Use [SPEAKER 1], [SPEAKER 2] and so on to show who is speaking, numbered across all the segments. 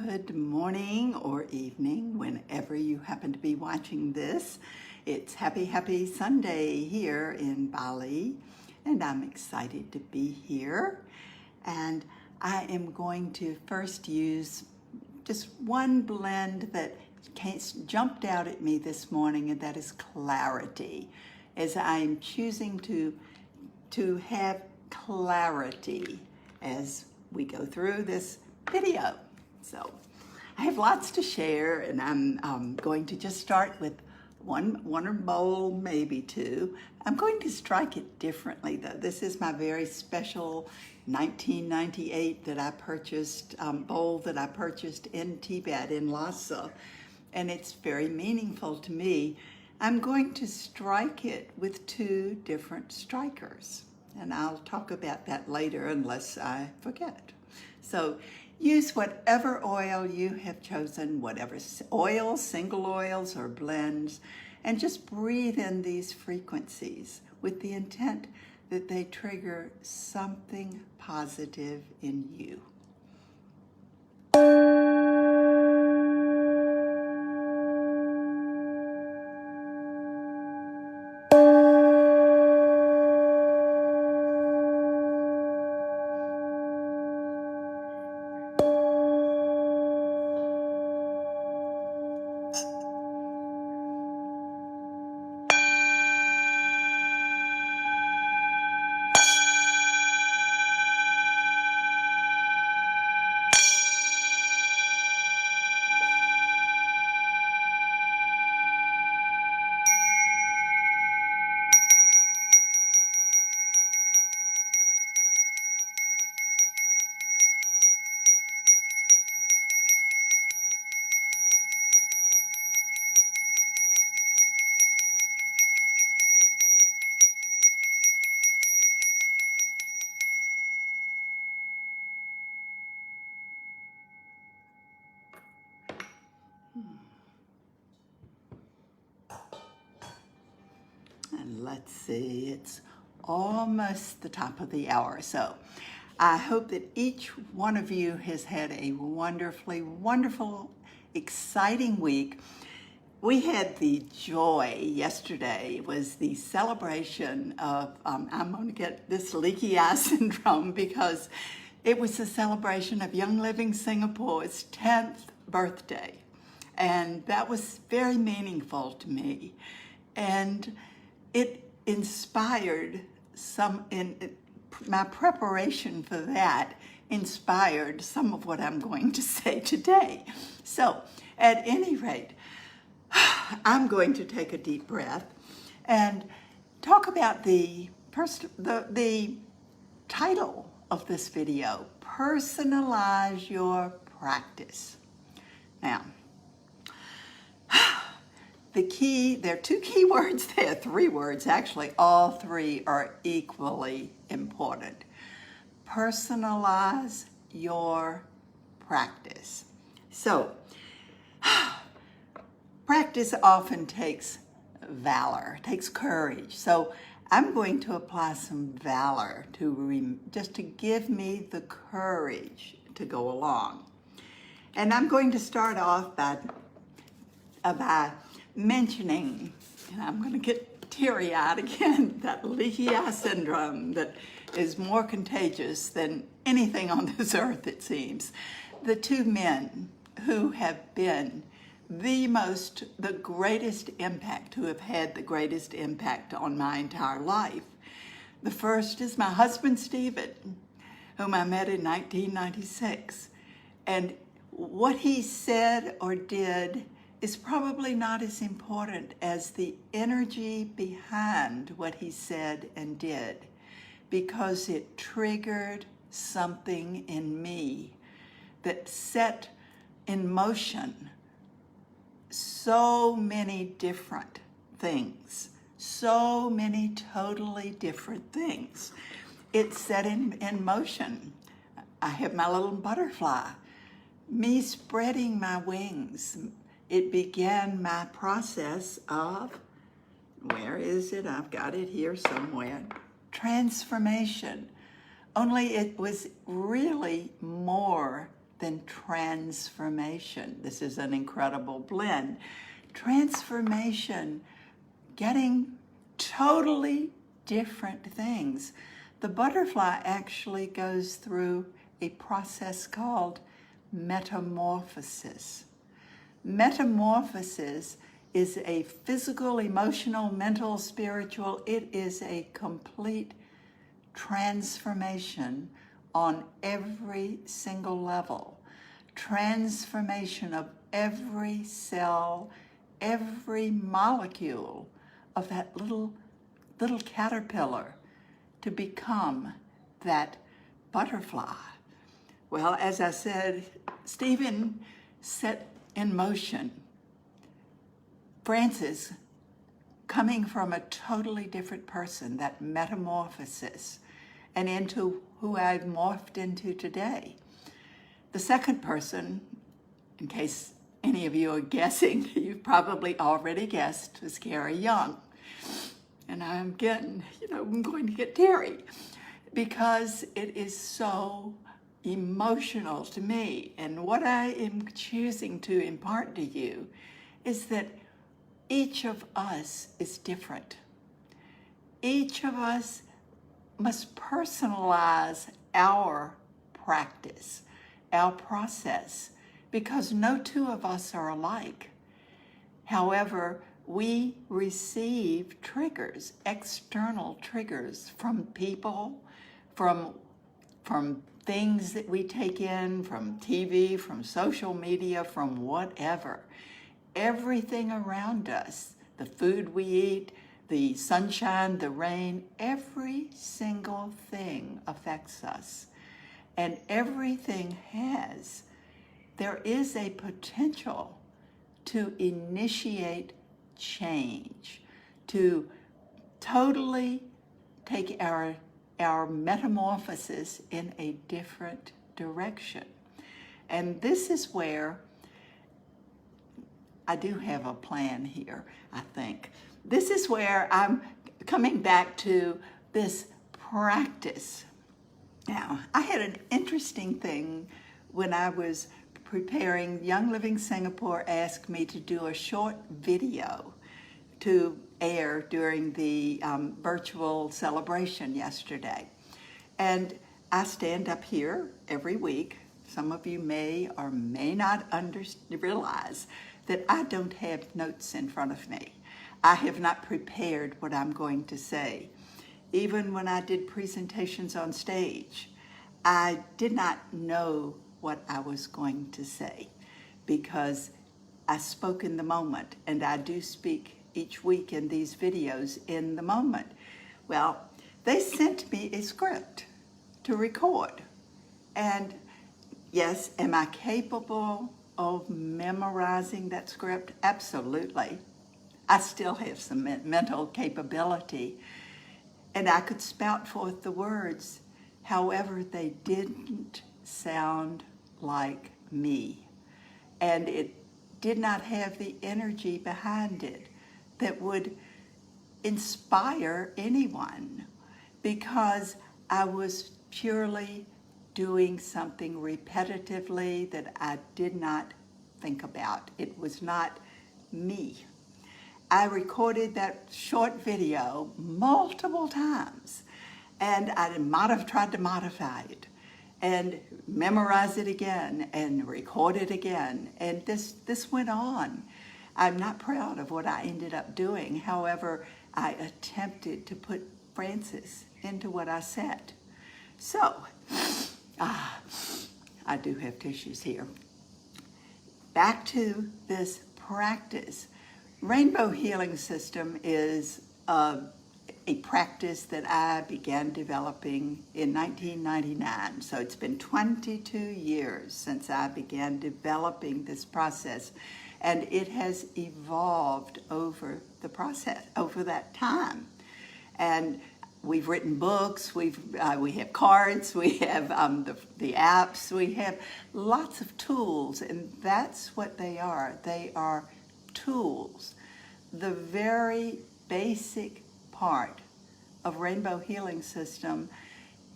[SPEAKER 1] Good morning or evening, whenever you happen to be watching this. It's happy Sunday here in Bali, and I'm excited to be here. And I am going to first use just one blend that jumped out at me this morning, and that is clarity, as I'm choosing to have clarity as we go through this video. So I have lots to share, and I'm going to just start with one bowl, maybe two. I'm going to strike it differently though. This is my very special 1998 that I purchased, bowl that I purchased in Tibet, in Lhasa, and it's very meaningful to me. I'm going to strike it with two different strikers, and I'll talk about that later unless I forget. So use whatever oil you have chosen, whatever oils, single oils or blends, and just breathe in these frequencies with the intent that they trigger something positive in you. And let's see, it's almost the top of the hour. So I hope that each one of you has had a wonderful, exciting week. We had the joy yesterday, was the celebration of, I'm going to get this leaky eye syndrome, because it was the celebration of Young Living Singapore's 10th birthday. And that was very meaningful to me. And it inspired my preparation for that inspired some of what I'm going to say today. So at any rate, I'm going to take a deep breath and talk about the title of this video, Personalize Your Practice. Now, there are two key words there, three words actually. All three are equally important. Personalize your practice. So, practice often takes valor, takes courage. So I'm going to apply some valor just to give me the courage to go along. And I'm going to start off by mentioning, and I'm going to get teary-eyed again, that leaky eye syndrome that is more contagious than anything on this earth, it seems. The two men who have been the greatest impact, who have had the greatest impact on my entire life. The first is my husband, Stephen, whom I met in 1996. And what he said or did is probably not as important as the energy behind what he said and did, because it triggered something in me that set in motion so many different things, so many totally different things. It set in motion. I have my little butterfly, me spreading my wings. It began my process of, where is it? I've got it here somewhere. Transformation. Only it was really more than transformation. This is an incredible blend. Transformation, getting totally different things. The butterfly actually goes through a process called metamorphosis. Metamorphosis is a physical, emotional, mental, spiritual. It is a complete transformation on every single level. Transformation of every cell, every molecule of that little caterpillar to become that butterfly. Well, as I said, Stephen set in motion Francis coming from a totally different person, that metamorphosis, and into who I've morphed into today. The second person, in case any of you are guessing, you've probably already guessed, was Carrie Young. And I'm going to get teary because it is so emotional to me. And what I am choosing to impart to you is that each of us is different. Each of us must personalize our practice, our process, because no two of us are alike. However, we receive triggers, external triggers from people, from things that we take in, from TV, from social media, from whatever. Everything around us, the food we eat, the sunshine, the rain, every single thing affects us. And everything there is a potential to initiate change, to totally take our metamorphosis in a different direction. And this is where I do have a plan here, I think. This is where I'm coming back to this practice. Now, I had an interesting thing when I was preparing. Young Living Singapore asked me to do a short video to air during the virtual celebration yesterday. And I stand up here every week. Some of you may or may not realize that I don't have notes in front of me. I have not prepared what I'm going to say. Even when I did presentations on stage, I did not know what I was going to say because I spoke in the moment, and I do speak each week in these videos in the moment. Well, they sent me a script to record. And yes, am I capable of memorizing that script? Absolutely. I still have some mental capability, and I could spout forth the words. However, they didn't sound like me, and it did not have the energy behind it that would inspire anyone, because I was purely doing something repetitively that I did not think about. It was not me. I recorded that short video multiple times, and I might have tried to modify it and memorize it again and record it again. And this went on. I'm not proud of what I ended up doing. However, I attempted to put Francis into what I said. So, I do have tissues here. Back to this practice. Rainbow Healing System is a practice that I began developing in 1999. So it's been 22 years since I began developing this process, and it has evolved over the process, over that time. And we've written books, we have cards, we have the apps, we have lots of tools, and that's what they are. They are tools. The very basic part of Rainbow Healing System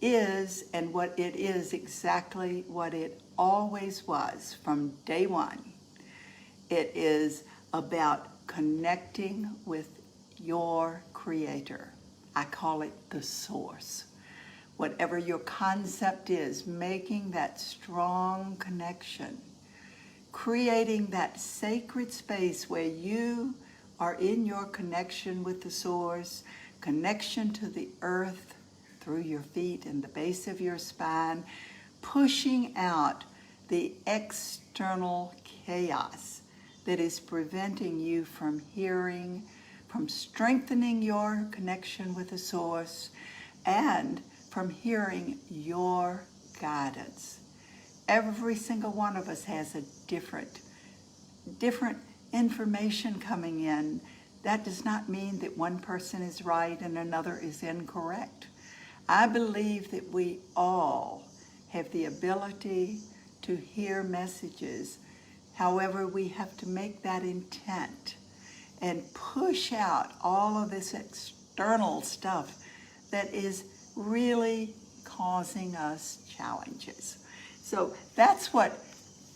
[SPEAKER 1] is, and what it is, exactly what it always was from day one. It is about connecting with your creator. I call it the source. Whatever your concept is, making that strong connection, creating that sacred space where you are in your connection with the source, connection to the earth through your feet and the base of your spine, pushing out the external chaos that is preventing you from hearing, from strengthening your connection with the source, and from hearing your guidance. Every single one of us has a different information coming in. That does not mean that one person is right and another is incorrect. I believe that we all have the ability to hear messages. However, we have to make that intent and push out all of this external stuff that is really causing us challenges. So that's what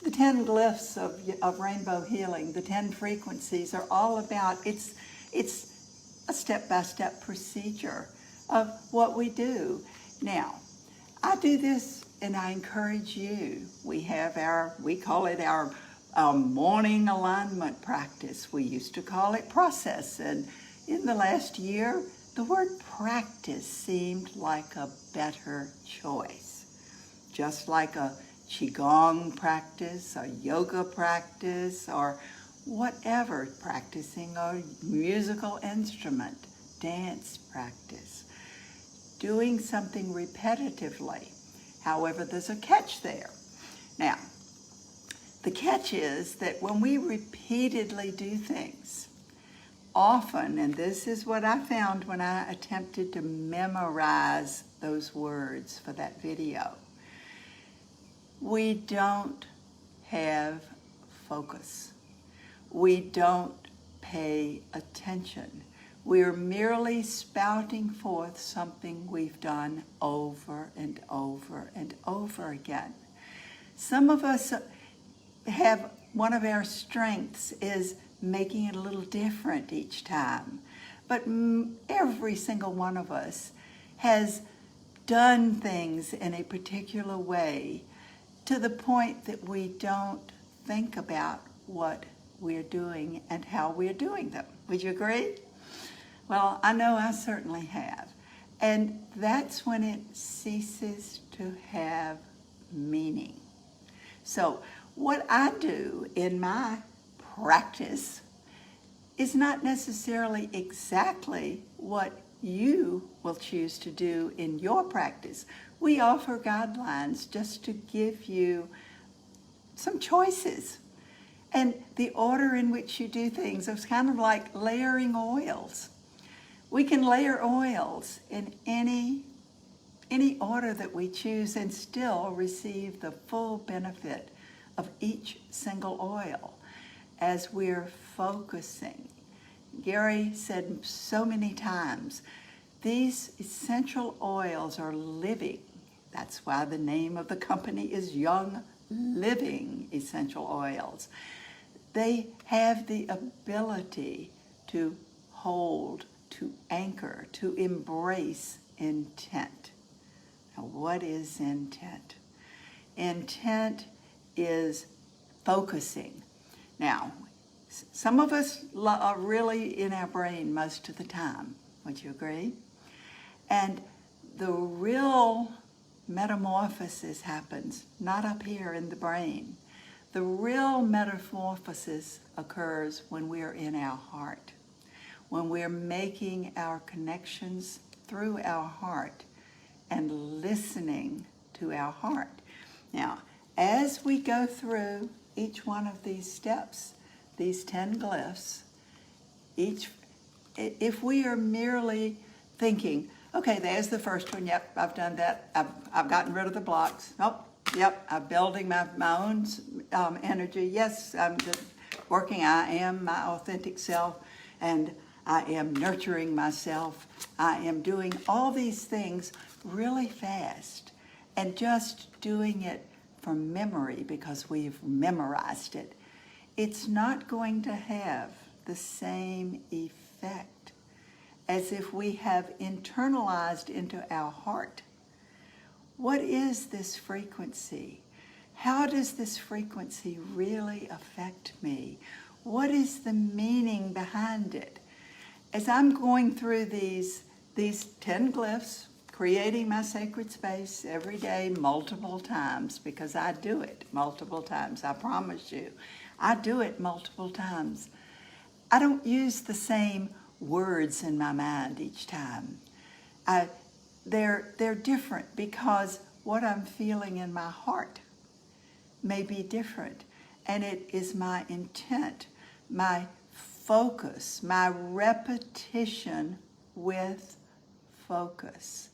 [SPEAKER 1] the 10 glyphs of rainbow healing, the 10 frequencies are all about. It's a step-by-step procedure of what we do. Now, I do this and I encourage you. We call it our morning alignment practice. We used to call it process. And in the last year, the word practice seemed like a better choice. Just like a Qigong practice, a yoga practice, or whatever, practicing a musical instrument, dance practice, doing something repetitively. However, there's a catch there. Now, the catch is that when we repeatedly do things, often, and this is what I found when I attempted to memorize those words for that video, we don't have focus. We don't pay attention. We're merely spouting forth something we've done over and over and over again. Some of us have, one of our strengths is making it a little different each time. But every single one of us has done things in a particular way to the point that we don't think about what we're doing and how we're doing them. Would you agree? Well, I know I certainly have. And that's when it ceases to have meaning. So what I do in my practice is not necessarily exactly what you will choose to do in your practice. We offer guidelines just to give you some choices. And the order in which you do things is kind of like layering oils. We can layer oils in any order that we choose and still receive the full benefit of each single oil as we're focusing. Gary said so many times, these essential oils are living. That's why the name of the company is Young Living Essential Oils. They have the ability to hold, to anchor, to embrace intent. Now, what is intent? Intent is focusing. Now, some of us are really in our brain most of the time. Would you agree? And the real metamorphosis happens not up here in the brain. The real metamorphosis occurs when we're in our heart, when we're making our connections through our heart and listening to our heart. Now, as we go through each one of these steps, these 10 glyphs, if we are merely thinking, okay, there's the first one, yep, I've done that, I've gotten rid of the blocks, oh, yep, I'm building my own energy, yes, I'm just working, I am my authentic self, and I am nurturing myself, I am doing all these things really fast, and just doing it from memory because we've memorized it, it's not going to have the same effect as if we have internalized into our heart. What is this frequency? How does this frequency really affect me? What is the meaning behind it? As I'm going through these 10 glyphs, creating my sacred space every day multiple times, because I do it multiple times, I promise you. I do it multiple times. I don't use the same words in my mind each time. They're different because what I'm feeling in my heart may be different. And it is my intent, my focus, my repetition with focus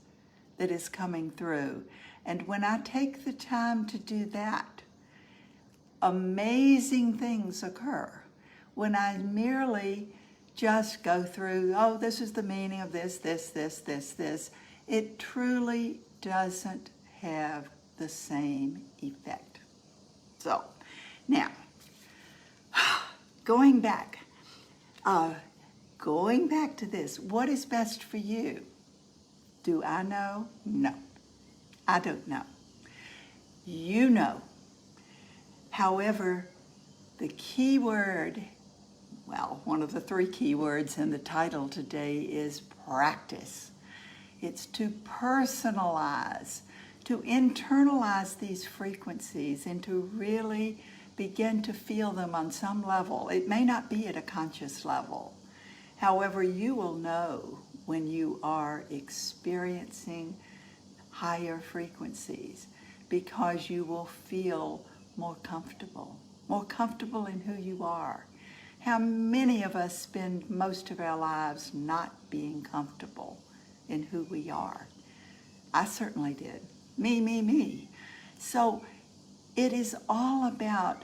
[SPEAKER 1] that is coming through. And when I take the time to do that, amazing things occur. When I merely just go through, oh, this is the meaning of this, it truly doesn't have the same effect. So, now, going back to this, what is best for you? Do I know? No, I don't know. You know. However, the key word, well, one of the 3 key words in the title today is practice. It's to personalize, to internalize these frequencies and to really begin to feel them on some level. It may not be at a conscious level. However, you will know when you are experiencing higher frequencies because you will feel more comfortable in who you are. How many of us spend most of our lives not being comfortable in who we are? I certainly did. Me. So it is all about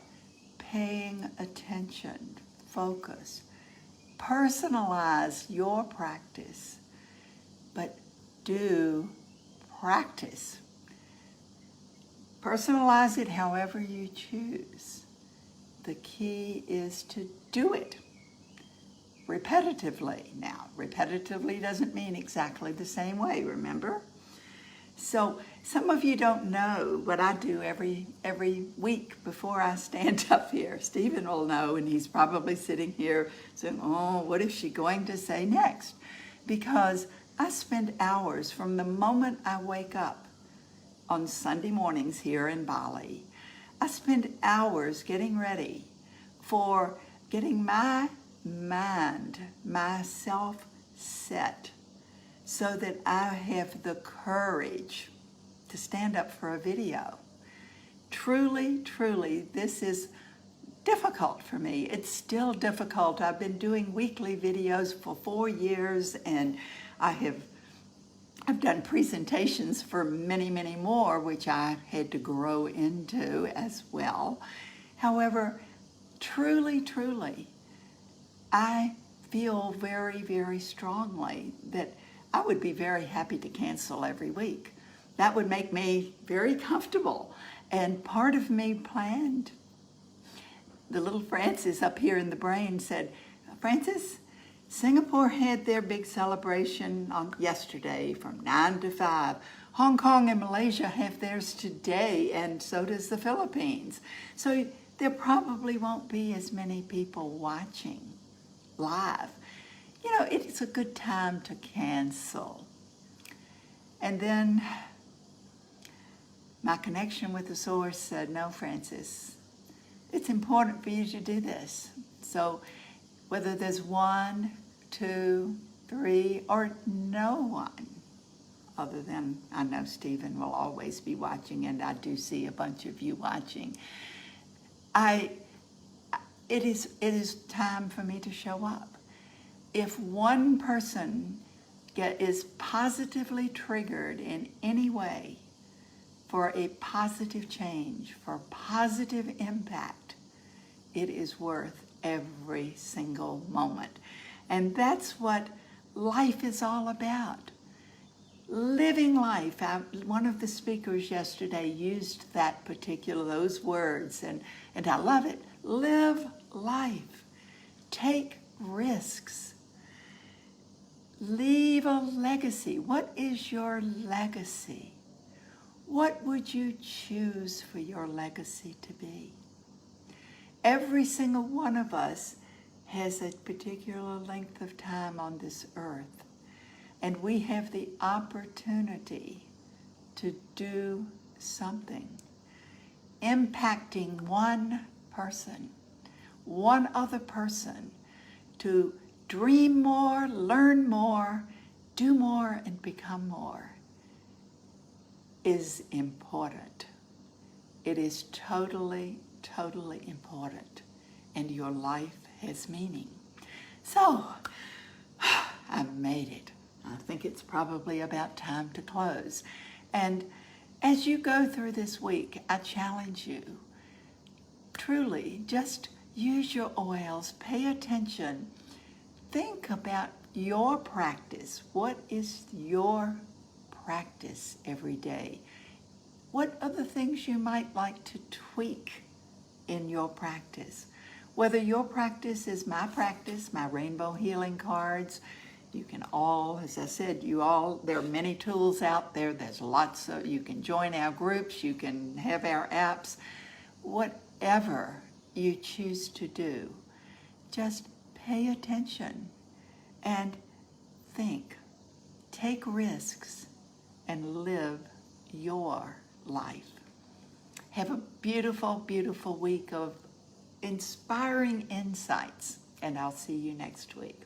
[SPEAKER 1] paying attention, focus. Personalize your practice, but do practice. Personalize it however you choose. The key is to do it repetitively. Now, repetitively doesn't mean exactly the same way, remember? So some of you don't know what I do every week before I stand up here. Stephen will know, and he's probably sitting here saying, oh, what is she going to say next? Because I spend hours from the moment I wake up on Sunday mornings here in Bali. I spend hours getting ready for getting my mind, myself set so that I have the courage to stand up for a video. Truly, this is difficult for me. It's still difficult. I've been doing weekly videos for 4 years, and I've done presentations for many more, which I had to grow into as well. However, truly, I feel very strongly that I would be very happy to cancel every week. That would make me very comfortable. And part of me planned. The little Francis up here in the brain said, Francis, Singapore had their big celebration on yesterday from 9 to 5. Hong Kong and Malaysia have theirs today, and so does the Philippines. So there probably won't be as many people watching live. You know, it's a good time to cancel. And then my connection with the source said, no, Francis, it's important for you to do this. So whether there's 1, 2, 3, or no one, other than I know Stephen will always be watching, and I do see a bunch of you watching, it is time for me to show up. If one person is positively triggered in any way for a positive change, for positive impact, it is worth every single moment. And that's what life is all about. living life. One of the speakers yesterday used those words, and I love it. Live life. Take risks. Leave a legacy. What is your legacy? What would you choose for your legacy to be? Every single one of us has a particular length of time on this earth, and we have the opportunity to do something, impacting one person, one other person, to dream more, learn more, do more, and become more is important. It is totally, totally important, and your life has meaning. So, I made it. I think it's probably about time to close. And as you go through this week, I challenge you, truly, just use your oils, pay attention, think about your practice. What is your practice every day? What are the things you might like to tweak in your practice? Whether your practice is my practice, my rainbow healing cards, you can all, as I said, there are many tools out there. There's lots of, you can join our groups, you can have our apps, whatever you choose to do. Just pay attention and think, take risks, and live your life. Have a beautiful, beautiful week of inspiring insights, and I'll see you next week.